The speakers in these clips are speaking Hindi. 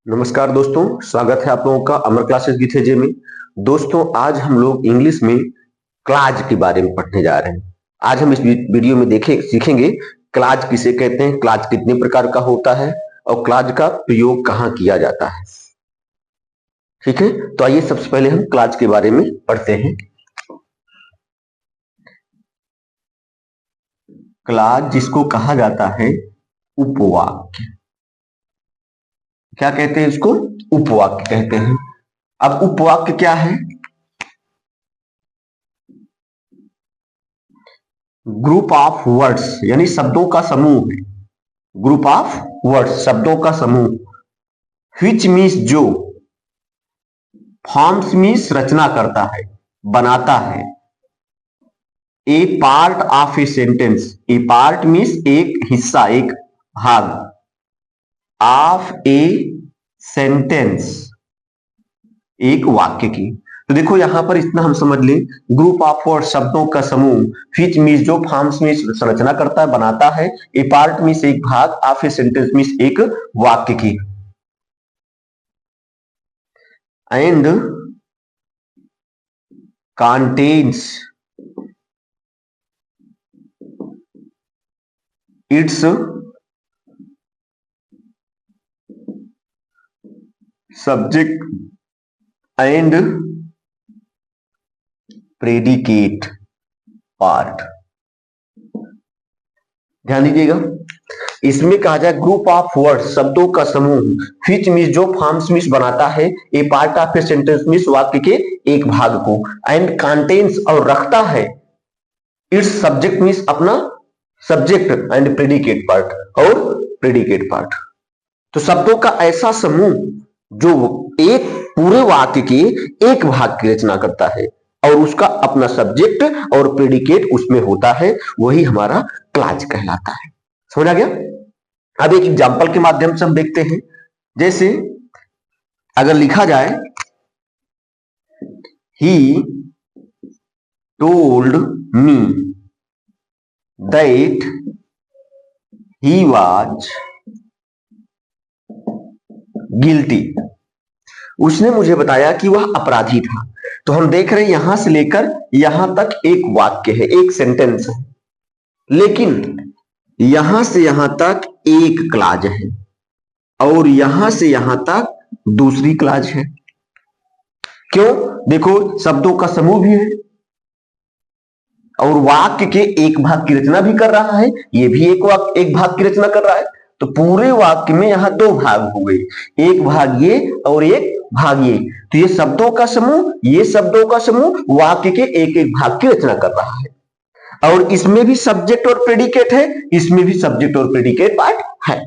नमस्कार दोस्तों, स्वागत है आप लोगों का अमर क्लासेस विथ में। दोस्तों, आज हम लोग इंग्लिश में क्लाज के बारे में पढ़ने जा रहे हैं। आज हम इस वीडियो में देखें सीखेंगे क्लाज किसे कहते हैं, क्लाज कितने प्रकार का होता है और क्लाज का प्रयोग कहाँ किया जाता है। ठीक है, तो आइए सबसे पहले हम क्लाज के बारे में पढ़ते हैं। क्लाज जिसको कहा जाता है उपवाक्य, क्या कहते हैं इसको? उपवाक्य कहते हैं। अब उपवाक्य क्या है? ग्रुप ऑफ वर्ड्स यानी शब्दों का समूह है। ग्रुप ऑफ वर्ड्स शब्दों का समूह। व्हिच मीन्स जो, फॉर्म्स मीन्स रचना करता है, बनाता है। A part of a sentence, a part means एक हिस्सा, एक भाग। ऑफ ए सेंटेंस, एक वाक्य की। तो देखो यहां पर इतना हम समझ लें, ग्रुप ऑफ वर्ड शब्दों का समूह। व्हिच मीन्स जो, फॉर्म्स मीन्स संरचना करता है, बनाता है। ए पार्ट मीन्स एक भाग, ऑफ ए सेंटेंस मीन्स एक वाक्य की। And contains its subject and predicate part। ध्यान दीजिएगा, इसमें कहा जाए ग्रुप ऑफ वर्ड शब्दों का समूह। व्हिच मीन्स जो, फॉर्म्स मीन्स बनाता है। A part of a sentence means वाक्य के एक भाग को। एंड कंटेन्स और रखता है। इट्स सब्जेक्ट मीन्स अपना सब्जेक्ट, एंड प्रेडिकेट पार्ट और प्रेडिकेट पार्ट। तो शब्दों का ऐसा समूह जो एक पूरे वाक्य के एक भाग की रचना करता है और उसका अपना सब्जेक्ट और प्रेडिकेट उसमें होता है, वही हमारा क्लाज कहलाता है। समझ आ गया? अब एक एग्जांपल के माध्यम से हम देखते हैं। जैसे अगर लिखा जाए, he told me that he was guilty, उसने मुझे बताया कि वह अपराधी था। तो हम देख रहे हैं यहां से लेकर यहां तक एक वाक्य है, एक सेंटेंस है, लेकिन यहां से यहां तक एक क्लाज है और यहां से यहां तक दूसरी क्लाज है। क्यों? देखो, शब्दों का समूह भी है और वाक्य के एक भाग की रचना भी कर रहा है, ये भी एक भाग की रचना कर रहा है। तो पूरे वाक्य में यहां दो भाग हो गए, एक भाग ये और एक भाग ये। तो ये शब्दों का समूह, ये शब्दों का समूह वाक्य के एक एक भाग की रचना कर रहा है। और इसमें भी सब्जेक्ट और प्रेडिकेट है, इसमें भी सब्जेक्ट और प्रेडिकेट पार्ट है।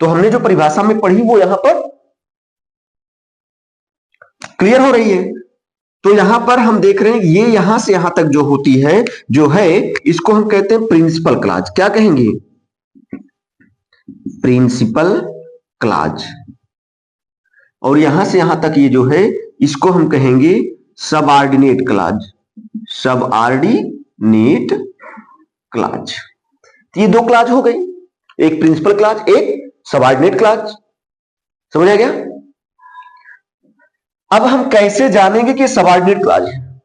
तो हमने जो परिभाषा में पढ़ी वो यहां पर क्लियर हो रही है। तो यहां पर हम देख रहे हैं ये यहां से यहां तक जो होती है, जो है, इसको हम कहते हैं प्रिंसिपल क्लाज। क्या कहेंगे? Principal clause. और यहां से यहां तक ये जो है, इसको हम कहेंगे सबऑर्डिनेट क्लाज। Subordinate clause. ये दो क्लाज हो गई, एक प्रिंसिपल क्लाज, एक सबऑर्डिनेट क्लाज। समझ आ गया? अब हम कैसे जानेंगे कि सबऑर्डिनेट क्लाज है?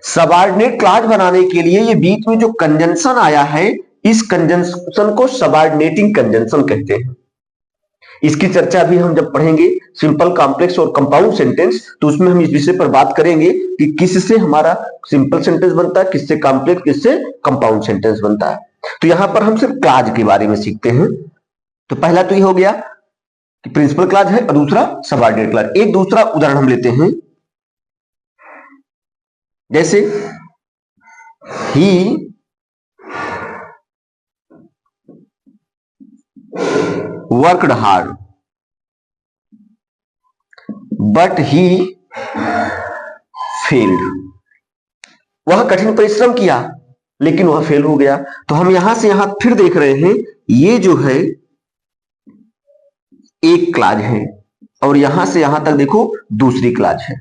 सबऑर्डिनेट क्लाज बनाने के लिए ये बीच में जो कंजंक्शन आया है, इस कंजंक्शन को सबऑर्डिनेटिंग कंजंक्शन कहते हैं। इसकी चर्चा भी हम जब पढ़ेंगे सिंपल, कॉम्प्लेक्स और कंपाउंड सेंटेंस, तो उसमें हम इस विषय पर बात करेंगे कि किससे हमारा सिंपल सेंटेंस बनता है, किससे कॉम्प्लेक्स, किससे कंपाउंड सेंटेंस बनता है। तो यहां पर हम सिर्फ क्लाज के बारे में सीखते हैं। तो पहला तो ये हो गया कि प्रिंसिपल क्लाज है और दूसरा सबऑर्डिनेट क्लाज। एक दूसरा उदाहरण हम लेते हैं। जैसे he worked hard but he failed, वह कठिन परिश्रम किया लेकिन वह फेल हो गया। तो हम यहां से यहां फिर देख रहे हैं, ये जो है एक क्लाज है और यहां से यहां तक देखो दूसरी क्लाज है।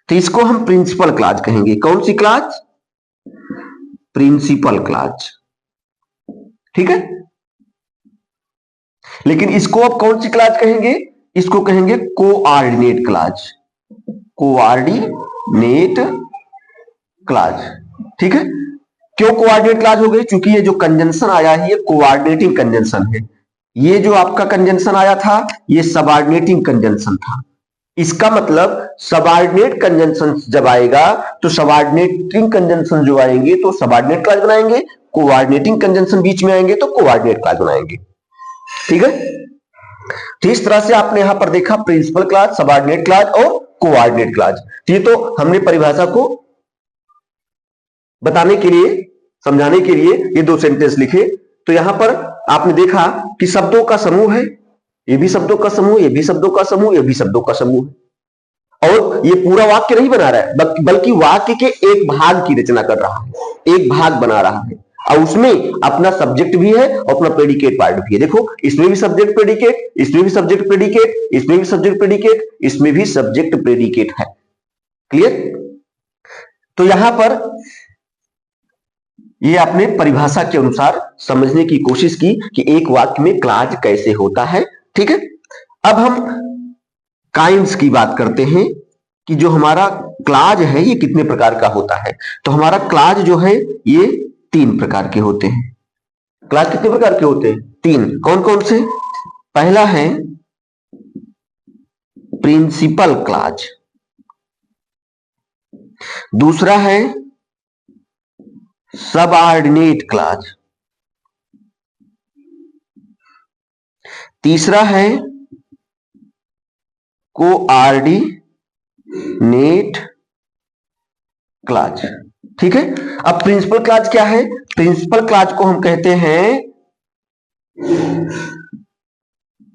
तो इसको हम प्रिंसिपल क्लाज कहेंगे। कौन सी क्लाज? Principal clause. ठीक है। लेकिन इसको अब कौन सी क्लास कहेंगे? इसको कहेंगे कोऑर्डिनेट क्लास। कोऑर्डिनेट क्लास, ठीक है। क्यों कोऑर्डिनेट क्लास हो गई? क्योंकि ये जो कंजंक्शन आया है ये कोऑर्डिनेटिंग कंजंक्शन है। ये जो आपका कंजंक्शन आया था ये सबऑर्डिनेटिंग कंजंक्शन था। इसका मतलब सबऑर्डिनेट कंजंक्शन जब आएगा तो सबऑर्डिनेटिंग कंजंक्शन जो आएंगे तो सबऑर्डिनेट क्लास बनाएंगे, कोऑर्डिनेटिंग कंजंक्शन बीच में आएंगे तो कोऑर्डिनेट क्लास बनाएंगे, ठीक है। तो इस तरह से आपने यहां पर देखा प्रिंसिपल क्लास, सबऑर्डिनेट क्लास और कोऑर्डिनेट क्लास। ये तो हमने परिभाषा को बताने के लिए, समझाने के लिए ये दो सेंटेंस लिखे। तो यहां पर आपने देखा कि शब्दों का समूह है, ये भी शब्दों का समूह, ये भी शब्दों का समूह, ये भी शब्दों का समूह है। और ये पूरा वाक्य नहीं बना रहा है बल्कि वाक्य के एक भाग की रचना कर रहा है, एक भाग बना रहा है। और उसमें अपना सब्जेक्ट भी है और अपना प्रेडिकेट पार्ट भी है। देखो इसमें भी सब्जेक्ट प्रेडिकेट, इसमें भी सब्जेक्ट प्रेडिकेट, इसमें भी सब्जेक्ट प्रेडिकेट, इसमें भी सब्जेक्ट प्रेडिकेट है। क्लियर? तो यहां पर ये आपने परिभाषा के अनुसार समझने की कोशिश की कि एक वाक्य में क्लाज कैसे होता है, ठीक है। अब हम काइंड्स की बात करते हैं कि जो हमारा क्लाज है ये कितने प्रकार का होता है। तो हमारा क्लाज जो है ये 3 प्रकार के होते हैं। क्लाज कितने प्रकार के होते हैं? 3। कौन कौन से? पहला है प्रिंसिपल क्लाज, दूसरा है सबऑर्डिनेट क्लाज, तीसरा है कोऑर्डिनेट क्लाज, ठीक है। अब प्रिंसिपल क्लाज क्या है? प्रिंसिपल क्लाज को हम कहते हैं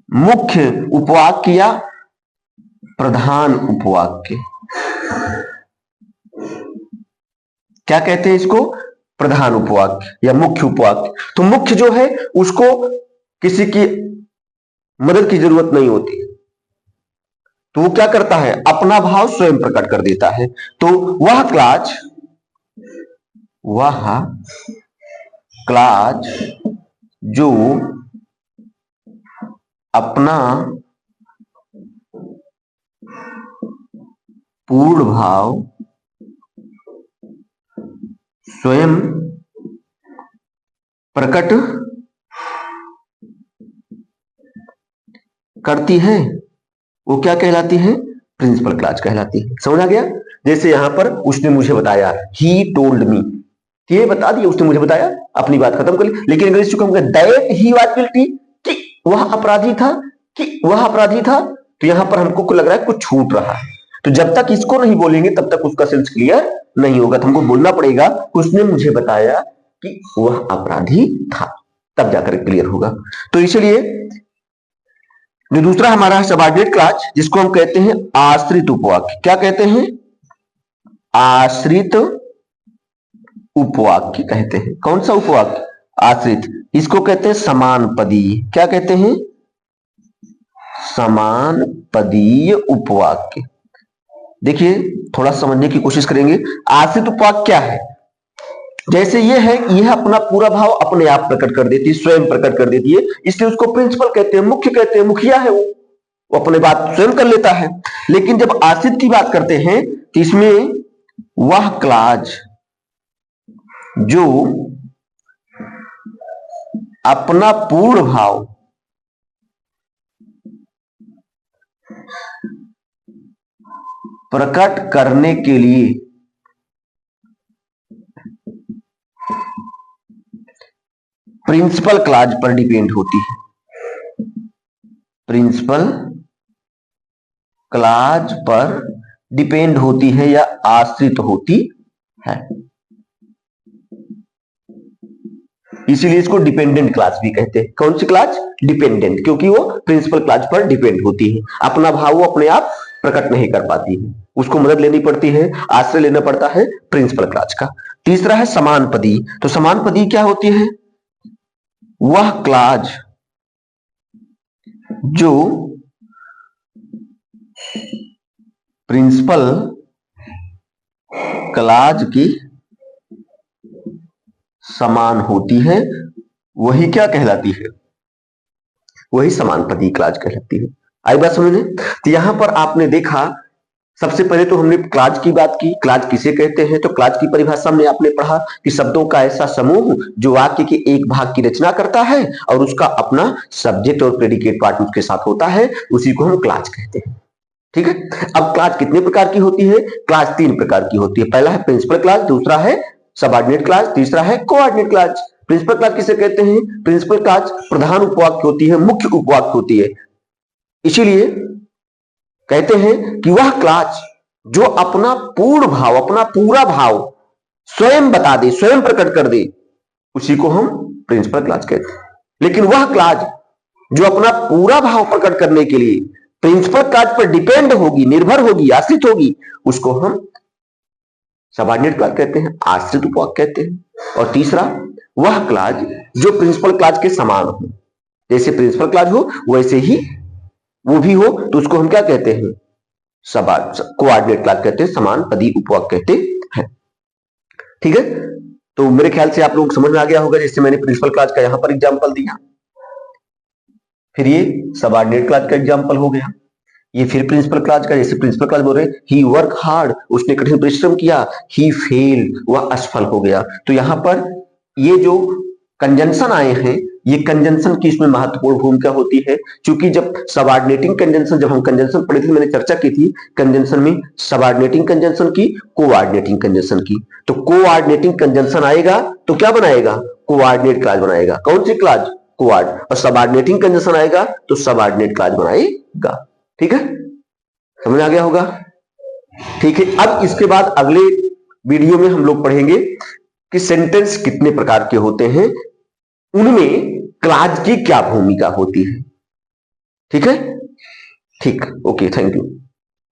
मुख्य उपवाक्य या प्रधान उपवाक्य। क्या कहते हैं इसको? प्रधान उपवाक्य या मुख्य उपवाक्य। तो मुख्य जो है उसको किसी की मदद की जरूरत नहीं होती, तो वो क्या करता है? अपना भाव स्वयं प्रकट कर देता है। तो वह क्लाज जो अपना पूर्ण भाव स्वयं प्रकट करती है वो क्या कहलाती है? प्रिंसिपल क्लाज कहलाती है। समझ आ गया? जैसे यहां पर उसने मुझे बताया, ही टोल्ड मी, ये बता दिया, उसने मुझे बताया, अपनी बात खत्म कर ली। लेकिन अगर इसको कहूंगा दैट ही वाज गिल्टी, कि वह अपराधी था, कि वह अपराधी था, तो यहां पर हमको लग रहा है कुछ छूट रहा है। तो जब तक इसको नहीं बोलेंगे तब तक उसका सेंस क्लियर नहीं होगा। तो हमको बोलना पड़ेगा उसने मुझे बताया कि वह अपराधी था, तब जाकर क्लियर होगा। तो इसलिए जो दूसरा हमारा है सबऑर्डिनेट क्लाज, जिसको हम कहते हैं आश्रित उपवाक्य। क्या कहते हैं? आश्रित उपवाक्य कहते हैं। कौन सा उपवाक्य? आश्रित। इसको कहते हैं समान पदीय। क्या कहते हैं? समान पदीय उपवाक्य। देखिए थोड़ा समझने की कोशिश करेंगे। आश्रित उपवाक्य क्या है? जैसे ये है, यह अपना पूरा भाव अपने आप प्रकट कर देती है, स्वयं प्रकट कर देती है, इसलिए उसको प्रिंसिपल कहते हैं, मुख्य कहते हैं, मुखिया है वो अपने बात स्वयं कर लेता है। लेकिन जब आश्रित की बात करते हैं तो इसमें वह क्लाज जो अपना पूर्ण भाव प्रकट करने के लिए प्रिंसिपल क्लाज पर डिपेंड होती है। प्रिंसिपल क्लाज पर डिपेंड होती है या आश्रित होती है, इसीलिए इसको डिपेंडेंट क्लास भी कहते हैं। कौन सी क्लास? डिपेंडेंट, क्योंकि वो प्रिंसिपल क्लास पर डिपेंड होती है। अपना भाव वो अपने आप प्रकट नहीं कर पाती है, उसको मदद लेनी पड़ती है, आश्रय लेना पड़ता है प्रिंसिपल क्लास का। तीसरा है समान पदी। तो समान पदी क्या होती है? वह क्लाज जो प्रिंसिपल क्लाज की समान होती है वही क्या कहलाती है? वही समानपदी क्लाज कहलाती है। आई बात समझ में? तो यहां पर आपने देखा, सबसे पहले तो हमने क्लाज की बात की। क्लाज किसे कहते हैं? तो क्लाज की परिभाषा में आपने पढ़ा कि शब्दों का ऐसा समूह जो वाक्य के एक भाग की रचना करता है और उसका अपना सब्जेक्ट और प्रेडिकेट पार्ट उसके साथ होता है, उसी को हम क्लाज कहते हैं। ठीक है। अब क्लाज कितने प्रकार की होती है? क्लाज 3 प्रकार की होती है। पहला है प्रिंसिपल क्लाज, दूसरा है सबऑर्डिनेट क्लाज, तीसरा है कोऑर्डिनेट क्लाज। प्रिंसिपल क्लाज किसे कहते हैं? प्रिंसिपल क्लाज प्रधान उपवाक्य होती है, मुख्य उपवाक्य होती है। इसीलिए कहते हैं कि वह क्लाज जो अपना पूर्ण भाव, अपना पूरा भाव स्वयं बता दे, स्वयं प्रकट कर दे, उसी को हम प्रिंसिपल क्लाज कहते हैं। लेकिन वह क्लाज जो अपना पूरा भाव प्रकट करने के लिए प्रिंसिपल क्लाज पर डिपेंड होगी, निर्भर होगी, आश्रित होगी, उसको हम सबऑर्डिनेट क्लाज कहते हैं, आश्रित उपवाक्य कहते हैं। और तीसरा, वह क्लाज जो प्रिंसिपल क्लाज के समान हो, जैसे प्रिंसिपल क्लाज हो वैसे ही वो भी हो, तो उसको हम क्या कहते हैं? कोऑर्डिनेट क्लाज कहते हैं, समान पदी उपवाक्य कहते हैं। ठीक है। तो मेरे ख्याल से आप लोग समझ में आ गया होगा, जैसे मैंने प्रिंसिपल क्लाज का यहां पर एग्जांपल दिया, फिर ये सबऑर्डिनेट क्लाज का एग्जांपल हो गया, ये फिर प्रिंसिपल क्लाज का, जैसे प्रिंसिपल क्लाज बोल रहे हैं ही वर्क हार्ड, उसने कठिन परिश्रम किया, ही फेल, वह असफल हो गया। तो यहां पर ये जो कंजंक्शन आए हैं, ये कंजंक्शन की इसमें महत्वपूर्ण भूमिका होती है, क्योंकि जब सबऑर्डिनेटिंग कंजंक्शन, जब हम कंजंक्शन पढ़े थे, मैंने चर्चा की थी कंजंक्शन में सबऑर्डिनेटिंग कंजंक्शन की, कोऑर्डिनेटिंग कंजंक्शन की। तो कोऑर्डिनेटिंग कंजंक्शन आएगा तो क्या बनाएगा? कोऑर्डिनेट क्लाज बनाएगा। कौन सी क्लाज? कोऑर्ड। और सबऑर्डिनेटिंग कंजंक्शन आएगा तो सबऑर्डिनेट क्लाज बनाएगा। ठीक है, समझ आ गया होगा? ठीक है। अब इसके बाद अगले वीडियो में हम लोग पढ़ेंगे कि सेंटेंस कितने प्रकार के होते हैं, उनमें क्लाज की क्या भूमिका होती है। ठीक है, ठीक, ओके, थैंक यू।